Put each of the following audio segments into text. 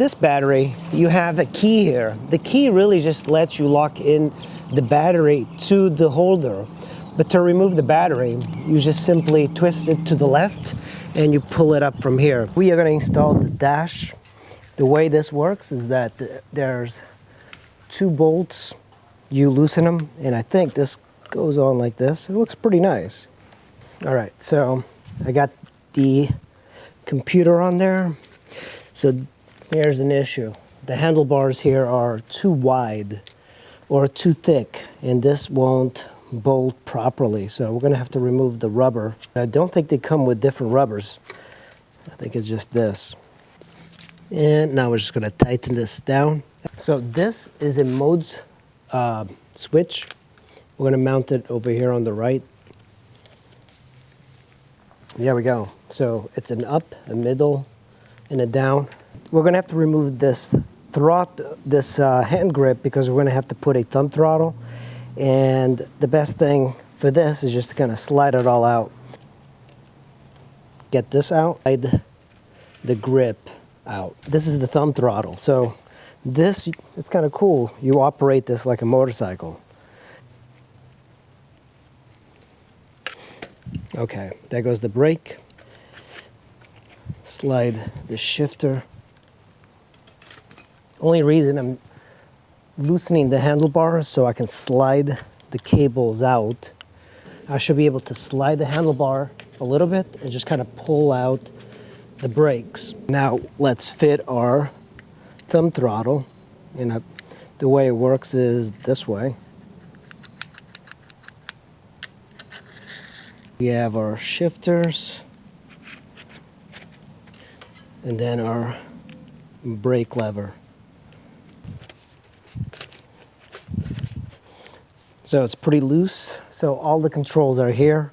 this battery, you have a key here. The key really just lets you lock in the battery to the holder. But to remove the battery, you just simply twist it to the left and you pull it up from here. We are going to install the dash. The way this works is that there's 2 bolts. You loosen them, and I think this goes on like this. It looks pretty nice. All right, so I got the computer on there. So here's an issue. The handlebars here are too wide or too thick, and this won't bolt properly. So we're gonna have to remove the rubber. I don't think they come with different rubbers. I think it's just this. And now we're just gonna tighten this down. So this is a modes switch. We're gonna mount it over here on the right. There we go. So it's an up, a middle, and a down. We're gonna have to remove this hand grip because we're gonna have to put a thumb throttle. And the best thing for this is just to kind of slide it all out. Get this out, slide the grip out. This is the thumb throttle. So this, it's kind of cool. You operate this like a motorcycle. Okay, there goes the brake. Slide the shifter. Only reason I'm loosening the handlebars so I can slide the cables out. I should be able to slide the handlebar a little bit and just kind of pull out the brakes. Now let's fit our thumb throttle. The way it works is this way. We have our shifters and then our brake lever. So it's pretty loose. So all the controls are here.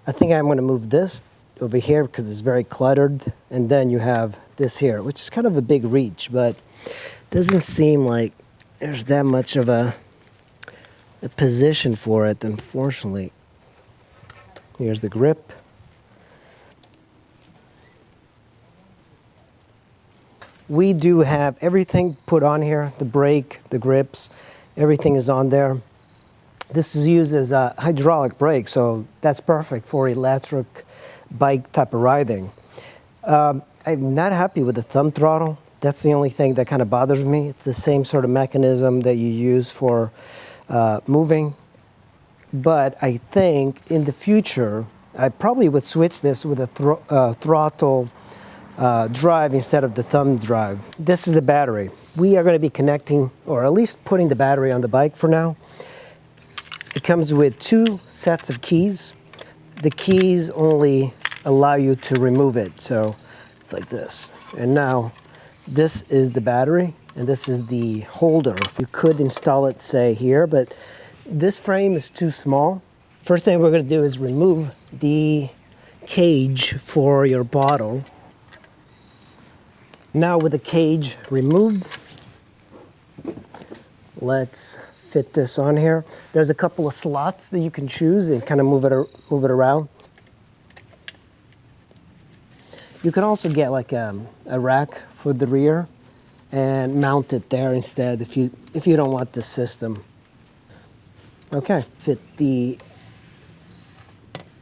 I think I'm going to move this over here because it's very cluttered. And then you have this here, which is kind of a big reach, but doesn't seem like there's that much of a position for it, unfortunately. Here's the grip. We do have everything put on here, the brake, the grips, everything is on there. This is used as a hydraulic brake, so that's perfect for electric bike type of riding. I'm not happy with the thumb throttle. That's the only thing that kind of bothers me. It's the same sort of mechanism that you use for moving. But I think in the future, I probably would switch this with a throttle drive instead of the thumb drive. This is the battery. We are going to be connecting, or at least putting the battery on the bike for now. It comes with 2 sets of keys. The keys only allow you to remove it, so it's like this. And now this is the battery, and this is the holder. You could install it, say, here, but this frame is too small. First thing we're going to do is remove the cage for your bottle. Now with the cage removed, let's fit this on here. There's a couple of slots that you can choose and kind of move it around. You can also get like a rack for the rear and mount it there instead if you don't want this system. Okay, fit the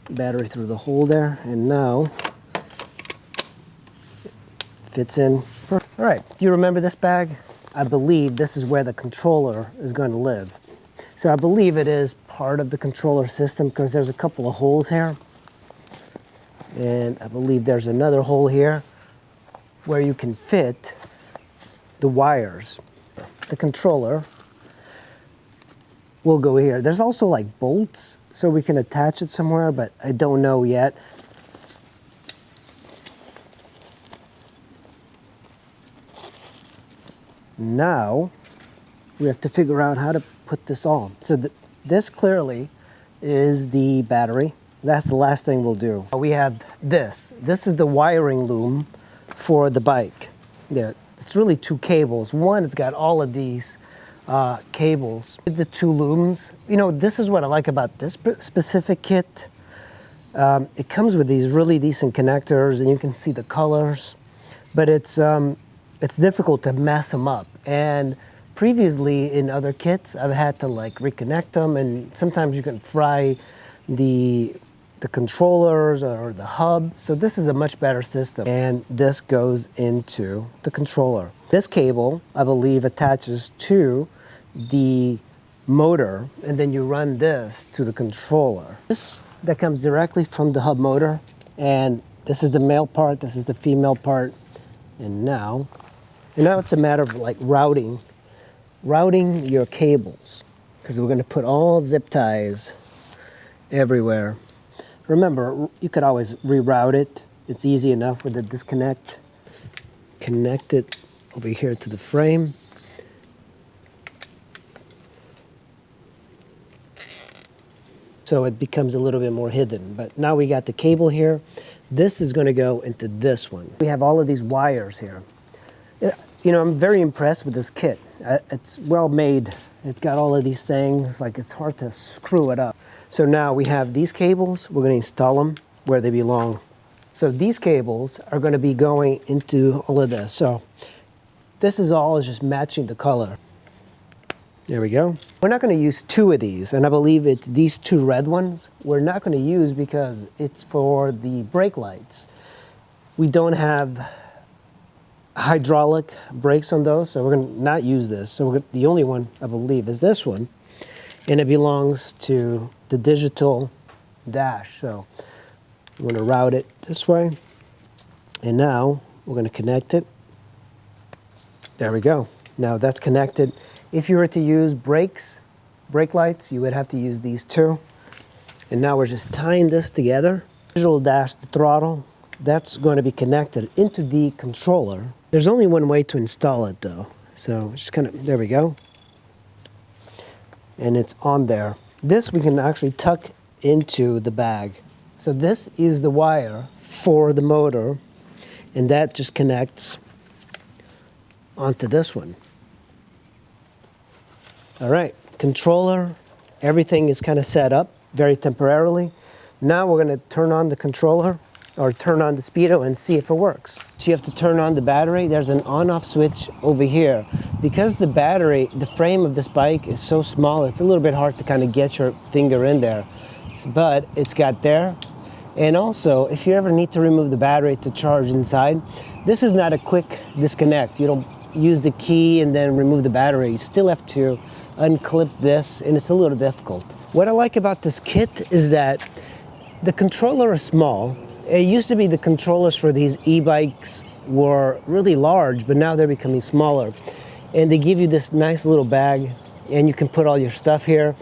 battery through the hole there, and now fits in. All right, do you remember this bag? I believe this is where the controller is going to live. So I believe it is part of the controller system because there's a couple of holes here. And I believe there's another hole here where you can fit the wires. The controller will go here. There's also like bolts, so we can attach it somewhere, but I don't know yet. Now we have to figure out how to put this on. So this clearly is the battery. That's the last thing we'll do. We have this. This is the wiring loom for the bike. There, it's really 2 cables. One, it's got all of these cables. The 2 looms. You know, this is what I like about this specific kit. It comes with these really decent connectors, and you can see the colors. But it's it's difficult to mess them up. And previously in other kits, I've had to like reconnect them, and sometimes you can fry the controllers or the hub. So this is a much better system. And this goes into the controller. This cable, I believe, attaches to the motor, and then you run this to the controller. This that comes directly from the hub motor, and this is the male part, this is the female part, and now it's a matter of like routing your cables, because we're going to put all zip ties everywhere. Remember, you could always reroute it. It's easy enough with the disconnect. Connect it over here to the frame. So it becomes a little bit more hidden. But now we got the cable here. This is going to go into this one. We have all of these wires here. You know, I'm very impressed with this kit. It's well made. It's got all of these things, like it's hard to screw it up. So now we have these cables. We're going to install them where they belong. So these cables are going to be going into all of this. So this is all just matching the color. There we go. We're not going to use two of these, and I believe it's these two red ones we're not going to use because it's for the brake lights. We don't have hydraulic brakes on those, so we're going to not use this. So the only one, I believe, is this one, and it belongs to the digital dash. So I'm going to route it this way, and now we're going to connect it. There we go. Now that's connected. If you were to use brake lights, you would have to use these two. And now we're just tying this together. Digital dash, the throttle, that's going to be connected into the controller. There's only one way to install it though. So just kind of, there we go. And it's on there. This we can actually tuck into the bag. So this is the wire for the motor, and that just connects onto this one. All right, controller, everything is kind of set up very temporarily. Now we're going to turn on the controller or turn on the speedo and see if it works. So you have to turn on the battery. There's an on-off switch over here. Because the battery, the frame of this bike is so small, it's a little bit hard to kind of get your finger in there. But it's got there. And also, if you ever need to remove the battery to charge inside, this is not a quick disconnect. You don't use the key and then remove the battery. You still have to unclip this, and it's a little difficult. What I like about this kit is that the controller is small. It used to be the controllers for these e-bikes were really large, but now they're becoming smaller. And they give you this nice little bag, and you can put all your stuff here.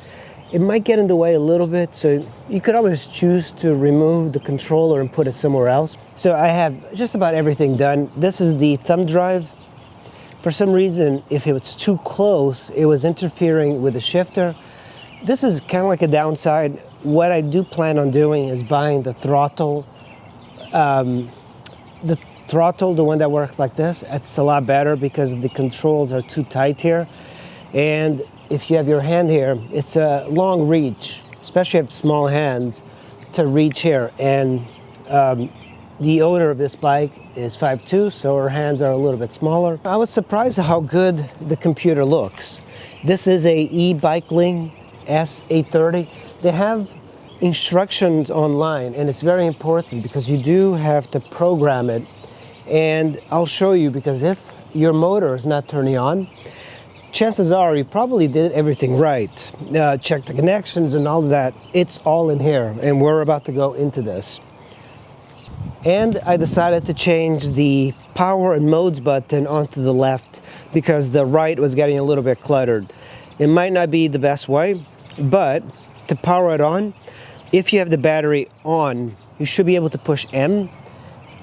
It might get in the way a little bit, so you could always choose to remove the controller and put it somewhere else. So I have just about everything done. This is the thumb drive. For some reason, if it was too close, it was interfering with the shifter. This is kind of like a downside. What I do plan on doing is buying the throttle. The one that works like this, it's a lot better because the controls are too tight here. And if you have your hand here, it's a long reach, especially if you have small hands, to reach here. And the owner of this bike is 5'2", so her hands are a little bit smaller. I was surprised at how good the computer looks. This is a eBikeling S830. They have instructions online, and it's very important because you do have to program it. And I'll show you, because if your motor is not turning on, chances are you probably did everything right. Check the connections and all of that. It's all in here, and we're about to go into this. And I decided to change the power and modes button onto the left because the right was getting a little bit cluttered. It might not be the best way, but to power it on, if you have the battery on, you should be able to push M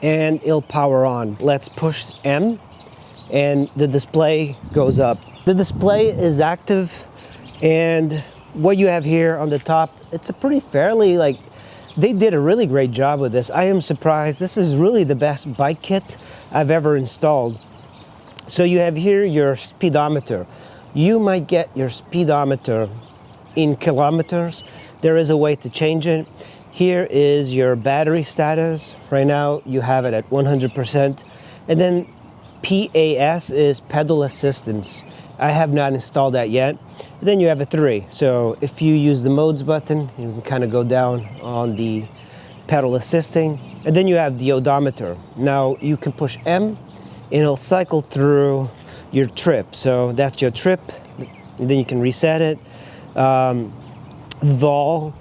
and it'll power on. Let's push M and the display goes up. The display is active, and what you have here on the top, it's a pretty fairly, like, they did a really great job with this. I am surprised. This is really the best bike kit I've ever installed. So you have here your speedometer. You might get your speedometer in kilometers. There is a way to change it. Here is your battery status. Right now you have it at 100%. And then PAS is pedal assistance. I have not installed that yet. Then you have a 3. So if you use the modes button, you can kind of go down on the pedal assisting. And then you have the odometer. Now you can push M and it'll cycle through your trip. So that's your trip. And then you can reset it. Vol,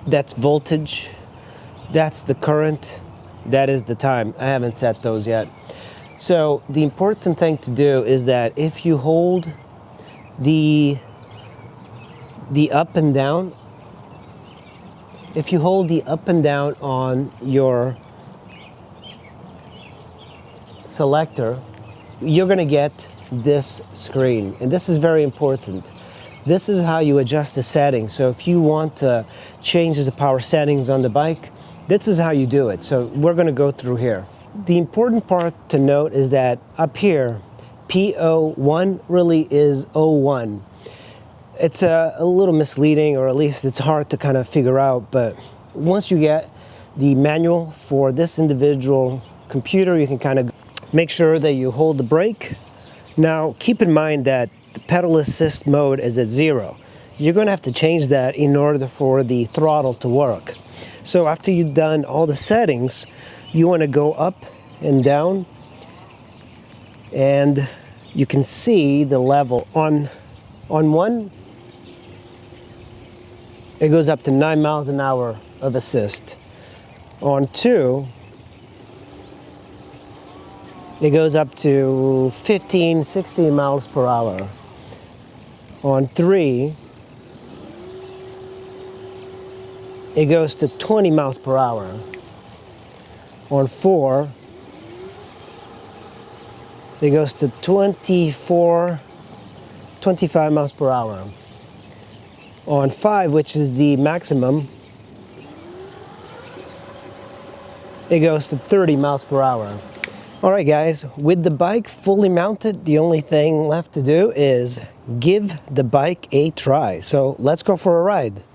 that's voltage. That's the current. That is the time. I haven't set those yet. So the important thing to do is that if you hold the up and down, if you hold the up and down on your selector, you're going to get this screen. And this is very important. This is how you adjust the settings. So if you want to change the power settings on the bike, this is how you do it. So we're going to go through here. The important part to note is that up here, P01 really is 01. It's a little misleading, or at least it's hard to kind of figure out, but once you get the manual for this individual computer, you can kind of make sure that you hold the brake. Now, keep in mind that the pedal assist mode is at 0. You're going to have to change that in order for the throttle to work. So after you've done all the settings, you want to go up and down, and you can see the level. On one, it goes up to 9 miles an hour of assist. On 2, it goes up to 15, 16 miles per hour. On 3, it goes to 20 miles per hour. On 4, it goes to 24, 25 miles per hour. On 5, which is the maximum, it goes to 30 miles per hour. All right, guys, with the bike fully mounted, the only thing left to do is give the bike a try. So let's go for a ride.